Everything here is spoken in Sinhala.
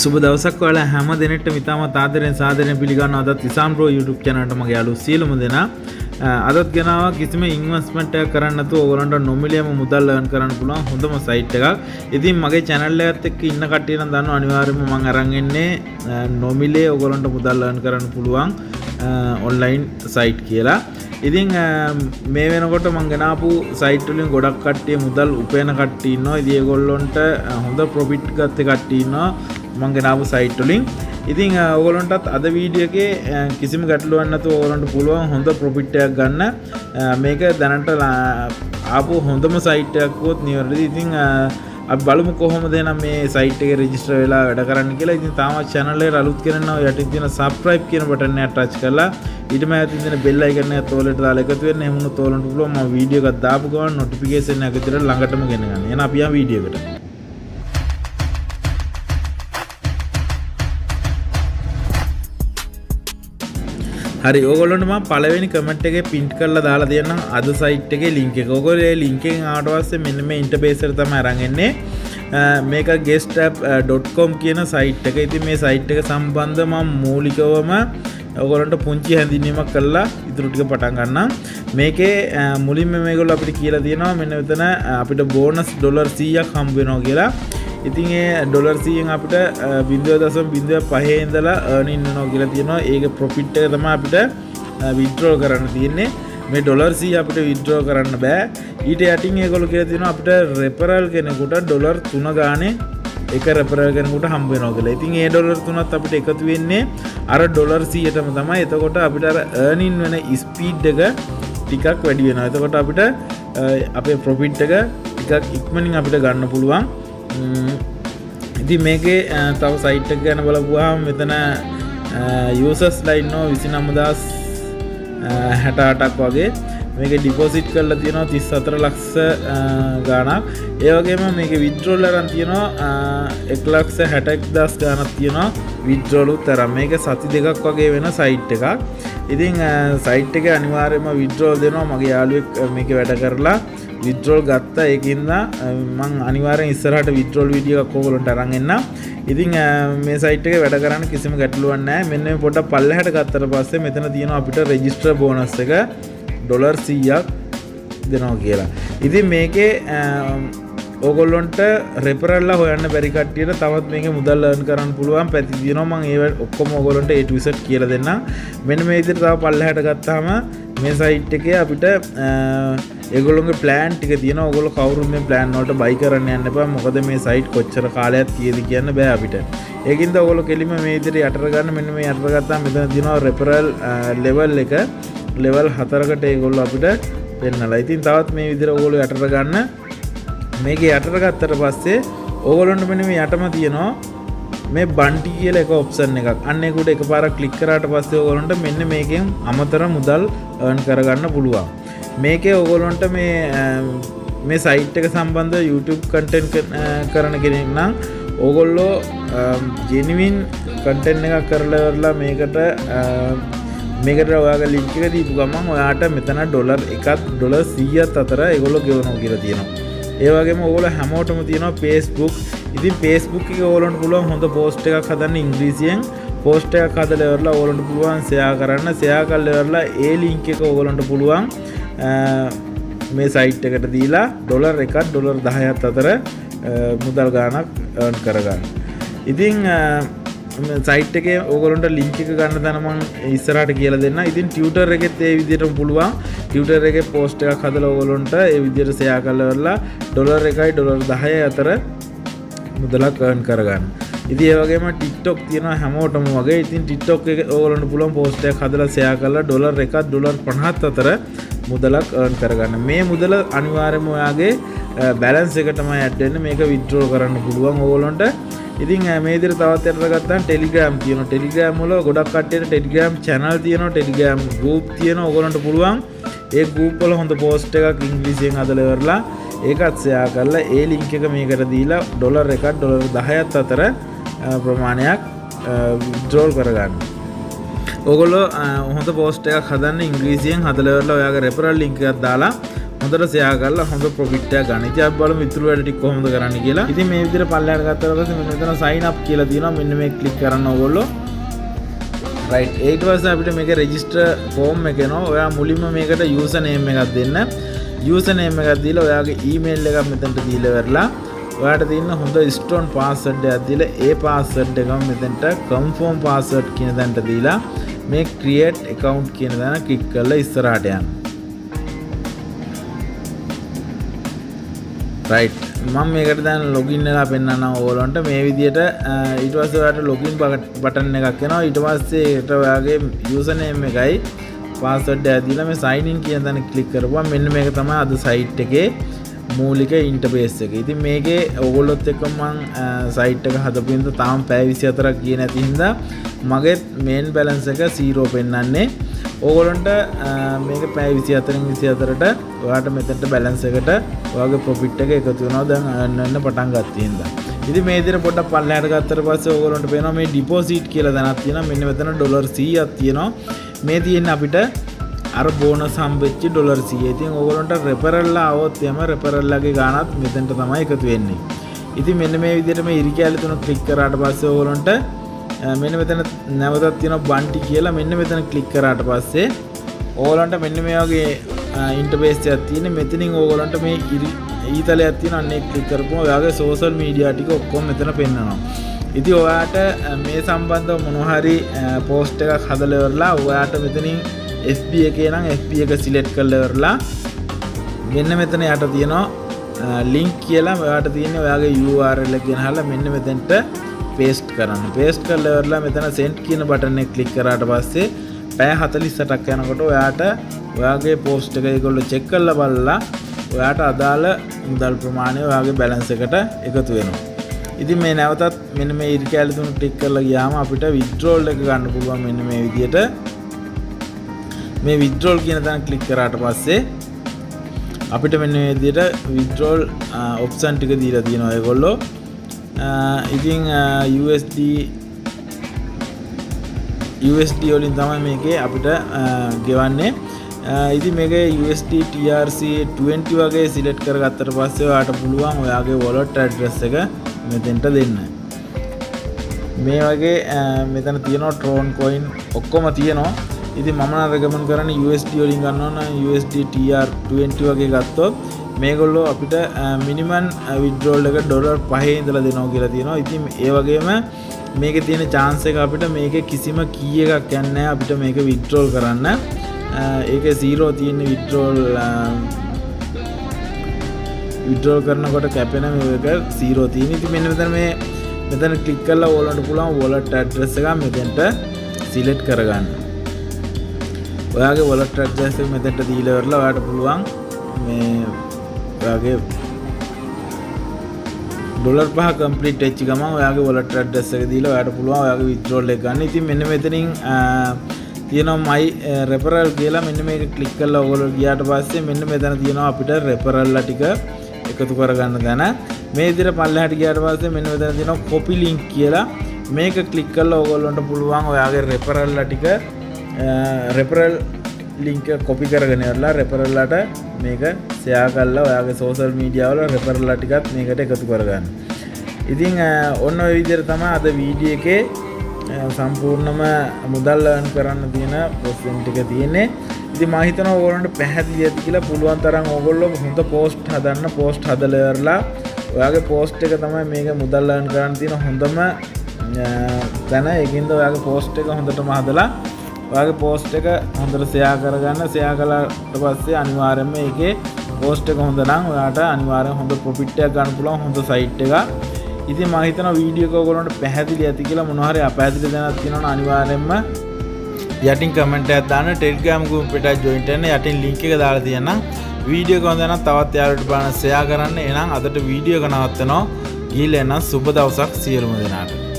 සුබ දවසක් ඔයාලා හැම දිනෙටම ඉතාමත් ආදරෙන් සාදරයෙන් පිළිගන්නවා. අදත් ඉසාන් බ්‍රෝ YouTube channel එකට මගේ යාළුවෝ සියලුම දෙනා අදත් ගෙනාවා කිසිම ඉන්වෙස්ට්මන්ට් එකක් කරන්න නැතුව ඕගොල්ලන්ට නොමිලේම මුදල් earn කරන්න පුළුවන් හොඳම site එකක්. ඉතින් මගේ channel එකත් එක්ක ඉන්න කට්ටිය නම් දන්නවා අනිවාර්යයෙන්ම මම අරන් එන්නේ නොමිලේ ඕගොල්ලන්ට මුදල් earn කරන්න පුළුවන් online site කියලා. ඉතින් මේ වෙනකොට මම ගෙනාපු site වලින් ගොඩක් කට්ටිය මුදල් උපයන කට්ටිය ඉන්නවා. ඉතින් ඒගොල්ලොන්ට හොඳ profit ගත්ත කට්ටිය ඉන්නවා මම ගෙනාපු site වලින්. ඉතින් ඕගොල්ලන්ටත් අද වීඩියෝ එකේ කිසිම ගැටලුවක් නැතුව ඕගොල්ලන්ට පුළුවන් හොඳ profit එකක් ගන්න. මේක දැනට ආපු හොඳම site එකක් වොත් නිවැරදි. ඉතින් අපි බලමු කොහොමද එනම් මේ site එකේ register වෙලා වැඩ කරන්න කියලා. ඉතින් තාමත් channel එකට අලුත් කෙනෙක් නම් යටින් තියෙන subscribe කියන button එක touch කරලා ඊට මෑතින් තියෙන bell icon එක තෝලෙට දාලා එකතු වෙන්න. එහෙම වුණොත් ඕගොල්ලන්ට පුළුවන් මම වීඩියෝ එකක් දාපු ගමන් notification එක විතර ළඟටම ගෙන ගන්න. එහෙනම් අපි යමු වීඩියෝ එකට. හරි ඕගොල්ලන්ට මම පළවෙනි කමෙන්ට් එකේ පින් කරලා දාලා දෙන්නම් අද site එකේ link එක. ඕගොල්ලෝ ඒ link එකෙන් ආවට පස්සේ මෙන්න මේ interface එක තමයි අරන් එන්නේ. මේක guestapp.com කියන site එක. ඉතින් මේ site එක සම්බන්ධ මම මූලිකවම ඕගොල්ලන්ට පුංචි හැඳින්වීමක් කරලා ඉතුරු ටික පටන් ගන්නම්. මේකේ මුලින්ම මේගොල්ලෝ අපිට කියලා තියෙනවා මෙන්න මෙතන අපිට බෝනස් $100ක් හම්බ වෙනවා කියලා. ඉතින් ඒ $100න් අපිට 0.05 ඉඳලා earning වෙනවා කියලා තියෙනවා. ඒක profit එක තමයි අපිට withdraw කරන්න තියෙන්නේ. මේ $100 අපිට withdraw කරන්න බෑ. ඊට යටින් ඒගොල්ලෝ කියලා තියෙනවා අපිට referral කෙනෙකුට $3 ගානේ එක referral කෙනෙකුට හම්බ වෙනවා කියලා. ඉතින් ඒ $3ත් අපිට එකතු වෙන්නේ අර $100ටම තමයි. එතකොට අපිට අර earning වෙන speed එක ටිකක් වැඩි වෙනවා. එතකොට අපිට අපේ profit එක ටිකක් ඉක්මනින් අපිට ගන්න පුළුවන්. ඉතින් මේකේ තව site එක ගැන බලපුවාම මෙතන users ලා ඉන්නවා 29068ක් වගේ. මේකේ deposit කරලා තියෙනවා 34 ලක්ෂ ගාණක්. ඒ වගේම මේකේ withdrawal අරන් තියෙනවා 1,61,000 ගාණක් තියෙනවා withdrawal උතර. මේක සති දෙකක් වගේ වෙන site එකක්. ඉතින් site එකේ අනිවාර්යයෙන්ම withdrawal දෙනවා. මගේ යාළුවෙක් මේකේ වැඩ කරලා withdrawal ගත්තා. ඒකින්ද මම අනිවාර්යෙන් ඉස්සරහට withdrawal වීඩියෝ එකක් ඕගොල්ලන්ට අරන් එන්නම්. ඉතින් මේ site එකේ වැඩ කරන්න කිසිම ගැටලුවක් නැහැ. මෙන්න මේ පොඩ්ඩක් පල්ලෙහාට ගත්තට පස්සේ මෙතන තියෙනවා අපිට register bonus එක $100ක් දෙනවා කියලා. ඉතින් මේකේ ඕගොල්ලොන්ට referral ලා හොයන්න බැරි කට්ටියට තවත් මේකේ මුදල් earn කරන්න පුළුවන් පැති තියෙනවා. මම ඒ ඔක්කොම ඕගොල්ලොන්ට A to Z කියලා දෙන්නම්. මෙන්න මේ විදිහට තව පල්ලෙහාට ගත්තාම මේ site එකේ අපිට ඒගොල්ලෝගේ plan ටික තියෙනවා. ඕගොල්ලෝ කවුරුත් මේ plan වලට buy කරන්න යන්න එපා. මොකද මේ site කොච්චර කාලයක් තියෙද කියන්න බෑ අපිට. ඒකින්ද ඕගොල්ලෝ කෙලිම මේ විදිහට යටට ගන්න. මෙන්න මේ යටට ගත්තාම මෙතන තියෙනවා referral level එක level 4කට ඒගොල්ලෝ අපිට පෙන්නලා. ඉතින් තවත් මේ විදිහට ඕගොල්ලෝ යටට ගන්න. මේකේ යටට ගත්තට පස්සේ ඕගොල්ලන්ට මෙන්න මේ යටම තියෙනවා මේ බන්ටි කියලා එක ඔප්ෂන් එකක්. අන්න ඒකට එකපාරක් ක්ලික් කරාට පස්සේ ඕගොල්ලන්ට මෙන්න මේකෙන් අමතර මුදල් earn කරගන්න පුළුවන්. මේකේ ඕගොල්ලන්ට මේ site එක සම්බන්ධ YouTube content කරන කෙනෙක් නම් ඕගොල්ලෝ genuine content එකක් කරලා ඉවරලා මේකට ඔයාගේ link එක දීපු ගමන් ඔයාට මෙතන $1ත් $100ත් අතර ඒගොල්ලෝ ගෙවනවා කියලා තියෙනවා. ඒ වගේම ඕගොල්ලෝ හැමෝටම තියෙනවා Facebook. ඉතින් Facebook එකේ ඕගොල්ලන්ට පුළුවන් හොඳ post එකක් හදන්න ඉංග්‍රීසියෙන්. post එකක් හදලා ඉවරලා ඕගොල්ලන්ට පුළුවන් share කරන්න. share කරලා ඉවරලා ඒ link එක ඕගොල්ලන්ට පුළුවන් මේ site එකට දීලා $1ත් $10ත් අතර මුදල් ගාණක් earn කරගන්න. ඉතින් site එකේ ඕගොල්ලන්ට link එක ගන්න තැන මම ඉස්සරහට කියලා දෙන්නම්. ඉතින් Twitter එකෙත් ඒ විදිහටම පුළුවන්. Twitter එකේ post එකක් හදලා ඕගොල්ලන්ට ඒ විදිහට share කරලා ඉවරලා $1යි $10යි අතර මුදලක් earn කරගන්න. ඉතින් ඒ වගේම TikTok තියෙනවා හැමෝටම වගේ. ඉතින් TikTok එකේ ඕගොල්ලන්ට පුළුවන් post එකක් හදලා share කරලා $1ත් $50ත් අතර මුදලක් earn කරගන්න. මේ මුදල අනිවාර්යයෙන්ම ඔයාගේ balance එකට තමයි add වෙන්නේ. මේක withdraw කරන්න පුළුවන් ඕගොල්ලන්ට. ඉතින් මේ විදිහට තවත් යටට ගත්තාම Telegram තියෙනවා. Telegram වල ගොඩක් කට්ටියට Telegram channel තියෙනවා. Telegram group තියෙනවා. ඕගොල්ලන්ට පුළුවන් ඒ group වල හොඳ post එකක් ඉංග්‍රීසියෙන් හදලා ඉවරලා ඒකත් share කරලා ඒ link එක මේකට දීලා $1ත් $10ත් අතර ප්‍රමාණයක් withdraw කරගන්න. ඕගොල්ලෝ හොඳ post එකක් හදන්න ඉංග්‍රීසියෙන් හදලා ඉවරලා ඔයාගේ referral link එකක් දාලා හොඳට ෂෙයා කරලා හොඳ ප්‍රොෆිට් එකක් ගන්න. ඉතින් අපි බලමු ඉතුරු වැඩ ටික කොහොමද කරන්න කියලා. ඉතින් මේ විදිහට පල්ලෙහාට ගත්තාට පස්සේ මෙන්න මෙතන sign up කියලා තියෙනවා. මෙන්න මේක ක්ලික් කරන්න ඕගොල්ලෝ. right ඊට පස්සේ අපිට මේක register form එක එනවා. ඔයා මුලින්ම මේකට user name එකක් දෙන්න. user name එකක් දීලා ඔයාගේ email එකක් මෙතනට දීලා වෙරලා ඔයාට තියෙන හොඳ strong password එකක් දීලා ඒ password එකම මෙතනට confirm password කියන තැනට දීලා මේ create account කියන තැන ක්ලික් කරලා ඉස්සරහට යන්න. right මම මේකට දැන් login වෙලා පෙන්නනවා ඕගොල්ලන්ට මේ විදිහට ඊට පස්සේ ඔයාලට login button එකක් එනවා ඊට පස්සේ ඒකට ඔයාගේ user name එකයි password එක දීලා මේ sign in කියන තැන ක්ලික් කරපුවා මෙන්න මේක තමයි අද site එකේ මූලික ඉන්ටර්ෆේස් එක. ඉතින් මේකේ ඕගොල්ලොත් එක්ක මම site එක හදපු ඉඳන් තාම පැය 24ක් ගියේ නැති හින්දා මගේ main balance එක 0 පෙන්නන්නේ. ඕගොල්ලන්ට මේක පැය 24ට ඔයාලට මෙතනට balance එකට ඔයාගේ profit එක එකතු වෙනවා දැන් earn වෙන්න පටන් ගත්ත හින්දා. ඉතින් මේ විදිහට පොඩ්ඩක් පල්ලෙහාට ගත්තට පස්සේ ඕගොල්ලන්ට පේනවා මේ deposit කියලා දැනක් තියෙනවා. මෙන්න මෙතන $100ක් තියෙනවා. මේ තියෙන්නේ අපිට අර බෝනස් හම්බෙච්ච $100. ඉතින් ඕගොල්ලන්ට referral ආවොත් එම referral ලගේ ගාණත් මෙතනට තමයි එකතු වෙන්නේ. ඉතින් මෙන්න මේ විදිහට මේ ඉරි කැලේ තුන ක්ලික් කරාට පස්සේ ඕගොල්ලන්ට මෙන්න මෙතන නැවතත් තියෙනවා බන්ටි කියලා මෙන්න මෙතන ක්ලික් කරාට පස්සේ ඕගොල්ලන්ට මෙන්න මේ වගේ ඉන්ටර්ෆේස් එකක් තියෙන. මෙතනින් ඕගොල්ලන්ට මේ ඊතලයක් තියෙන අන්න ඒක ක්ලික් කරපුවම ඔයාගේ සෝෂල් මීඩියා ටික ඔක්කොම මෙතන පෙන්නනවා. ඉතින් ඔයාට මේ සම්බන්ධව මොනවා හරි පෝස්ට් එකක් හදලා ඉවරලා ඔයාට මෙතනින් FB එකේ නම් FB එක සිලෙක්ට් කරලා ඉවරලා මෙන්න මෙතන යට තියෙනවා link කියලා ඔයාට තියෙන්නේ ඔයාගේ URL එක ගෙනහලා මෙන්න මෙතෙන්ට paste කරන්න. paste කරලා ඉවරලා මෙතන send කියන බටන් එක ක්ලික් කරාට පස්සේ පැය 48ක් යනකොට ඔයාට ඔයාගේ post එක ඒගොල්ලෝ check කරලා බලලා ඔයාට අදාළ මුදල් ප්‍රමාණය ඔයාගේ balance එකට එකතු වෙනවා. ඉතින් මේ නැවතත් මෙන්න මේ ඉරි කැලේ තුන ටික් කරලා ගියාම අපිට withdrawal එක ගන්න පුළුවන් මෙන්න මේ විදියට. මේ withdrawal කියන තැන ක්ලික් කරාට පස්සේ අපිට මෙන්න මේ විදිහට withdrawal option ටික දීලා තියෙනවා ඒගොල්ලෝ. ඉතින් USD වලින් තමයි මේකේ අපිට ගෙවන්නේ. ඉතින් මේකේ USD TRC 20 වගේ සිලෙක්ට් කරගත්තට පස්සේ ඔයාට පුළුවන් ඔයාගේ wallet address එක මෙතෙන්ට දෙන්න. මේ වගේ මෙතන තියෙනවා Tron coin ඔක්කොම තියෙනවා. ඉතින් මම නම් රෙකමන්ඩ් කරන්නේ USD වලින් ගන්නවා නම් USD TR20 වගේ ගත්තොත් මේගොල්ලෝ අපිට මිනිමම් withdrawal එක $5 ඉඳලා දෙනවා කියලා තියෙනවා. ඉතින් ඒ වගේම මේකේ තියෙන chance එක අපිට මේකේ කිසිම key එකක් යන්නේ නැහැ අපිට මේක withdrawal කරන්න. ඒකේ 0 තියෙන withdrawal කරනකොට කැපෙන මේක 0 තියෙන. ඉතින් මෙන්න මෙතන ක්ලික් කරලා ඕගොල්ලන්ට පුළුවන් wallet address එක මෙතෙන්ට select කරගන්න. ඔයාගේ wallet address එක මෙතෙන්ට දීලා ඉවරලා ඔයාට පුළුවන් මේ ඔයාගේ $5 complete වෙච්ච ගමන් ඔයාගේ wallet address එක දීලා ඔයාට පුළුවන් ඔයාගේ withdrawal එක ගන්න. ඉතින් මෙන්න මෙතනින් තියෙනවා my referral කියලා මෙන්න මේක ක්ලික් කරලා ඔයගොල්ලෝ ගියාට පස්සේ මෙන්න මෙතන තියෙනවා අපිට referral ලා ටික එකතු කරගන්න තැන. මේ විදිහට පල්ලෙහාට ගියාට පස්සේ මෙන්න මෙතන තියෙනවා copy link කියලා මේක ක්ලික් කරලා ඔයගොල්ලන්ට පුළුවන් ඔයාගේ referral ලා ටික referral link එක copy කරගෙන ඉවරලා referral ලාට මේක share කරලා ඔයාගේ social media වල referral ලා ටිකත් මේකට එකතු කරගන්න. ඉතින් ඔන්න ඔය විදිහට තමයි අද වීඩියෝ එකේ සම්පූර්ණම මුදල් earn කරන්න තියෙන process ටික තියෙන්නේ. ඉතින් මම හිතනවා ඕගොල්ලන්ට පැහැදිලි ඇති කියලා. පුළුවන් තරම් ඕගොල්ලෝ හොඳ post හදන්න post හදලා ඉවරලා ඔයාගේ post එක තමයි මේක මුදල් earn කරන්න තියෙන හොඳම තැන. ඒකින්ද ඔයාගේ post එක හොඳටම හදලා ඔයාගේ post එක හොඳට share කරගන්න. share කළාට පස්සේ අනිවාර්යයෙන්ම ඒකේ post එක හොඳ නම් ඔයාට අනිවාර්යයෙන් හොඳ profit එකක් ගන්න පුළුවන් හොඳ site එකක්. ඉතින් මම හිතනවා වීඩියෝ එක ඔයගොල්ලන්ට පැහැදිලි ඇති කියලා. මොනවා හරි අපැහැදිලි දැනක් තියෙනවා නම් අනිවාර්යයෙන්ම යටින් කමෙන්ට් එකක් දාන්න. Telegram group එකට join වෙන්න යටින් link එක දාලා තියෙනවා. වීඩියෝ එක හොඳ නම් තවත් යාළුවන්ට බලන්න share කරන්න. එහෙනම් අදට වීඩියෝ එක නවත්තනවා. ගිහිල්ලා එන්න සුබ දවසක් සියලුම දෙනාට.